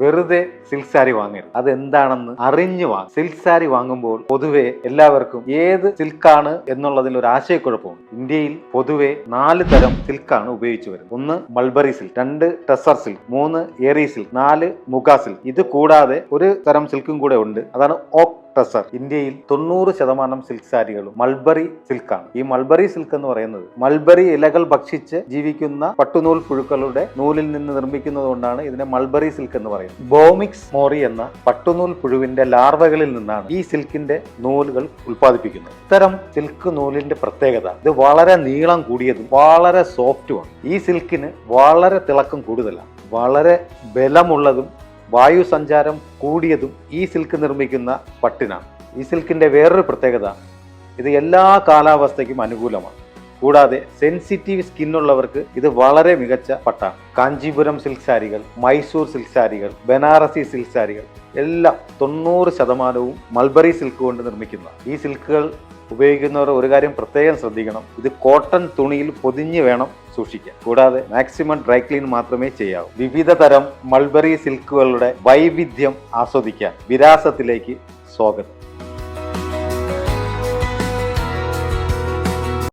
വെറുതെ സിൽക്ക് സാരി വാങ്ങരുത്. അതെന്താണെന്ന് അറിഞ്ഞു വാങ്ങും. സിൽക്ക് സാരി വാങ്ങുമ്പോൾ പൊതുവെ എല്ലാവർക്കും ഏത് സിൽക്കാണ് എന്നുള്ളതിൽ ഒരു ആശയക്കുഴപ്പമുണ്ട്. ഇന്ത്യയിൽ പൊതുവെ 4 തരം സിൽക്കാണ് ഉപയോഗിച്ചു വരുന്നത്. 1 മൾബറി സിൽക്ക്, 2 ടെസർ സിൽക്ക്, 3 ഏറി സിൽക്ക്, 4 മുഗ സിൽക്ക്. ഇത് കൂടാതെ ഒരു തരം സിൽക്കും കൂടെ ഉണ്ട്, അതാണ് ഓക്ക് ടെസർ. ഇന്ത്യയിൽ 90% സിൽക്ക് സാരികളും മൾബറി സിൽക്കാണ്. ഈ മൾബറി സിൽക്ക് എന്ന് പറയുന്നത് മൾബറി ഇലകൾ ഭക്ഷിച്ച് ജീവിക്കുന്ന പട്ടുനൂൽ പുഴുക്കളുടെ നൂലിൽ നിന്ന് നിർമ്മിക്കുന്നത് കൊണ്ടാണ് ഇതിനെ മൾബറി സിൽക്ക് എന്ന് പറയുന്നത്. ബോമിക്സ് മോറി എന്ന പട്ടുനൂൽ പുഴുവിന്റെ ലാർവകളിൽ നിന്നാണ് ഈ സിൽക്കിന്റെ നൂലുകൾ ഉൽപ്പാദിപ്പിക്കുന്നത്. ഇത്തരം സിൽക്ക് നൂലിന്റെ പ്രത്യേകത ഇത് വളരെ നീളം കൂടിയതും വളരെ സോഫ്റ്റുമാണ്. ഈ സിൽക്കിന് വളരെ തിളക്കം കൂടുതലാണ്, വളരെ ബലമുള്ളതും വായു സഞ്ചാരം കൂടിയതും ഈ സിൽക്ക് നിർമ്മിക്കുന്ന പട്ടിനാണ്. ഈ സിൽക്കിന്റെ വേറൊരു പ്രത്യേകത ഇത് എല്ലാ കാലാവസ്ഥയ്ക്കും അനുകൂലമാണ്. കൂടാതെ സെൻസിറ്റീവ് സ്കിന്നുള്ളവർക്ക് ഇത് വളരെ മികച്ച പട്ടാണ്. കാഞ്ചീപുരം സിൽക്ക് സാരികൾ, മൈസൂർ സിൽക്ക് സാരികൾ, ബനാറസി സിൽക്ക് സാരികൾ എല്ലാം 90% മൾബറി സിൽക്ക് കൊണ്ട് നിർമ്മിക്കുന്ന ഈ സിൽക്കുകൾ ഉപയോഗിക്കുന്നവർ ഒരു കാര്യം പ്രത്യേകം ശ്രദ്ധിക്കണം, ഇത് കോട്ടൺ തുണിയിൽ പൊതിഞ്ഞ് വേണം സൂക്ഷിക്കാൻ. കൂടാതെ മാക്സിമം ഡ്രൈ ക്ലീൻ മാത്രമേ ചെയ്യാവൂ. വിവിധ തരം മൾബറി സിൽക്കുകളുടെ വൈവിധ്യം ആസ്വദിക്കാൻ വിരാസത്തിലേക്ക് സ്വാഗതം.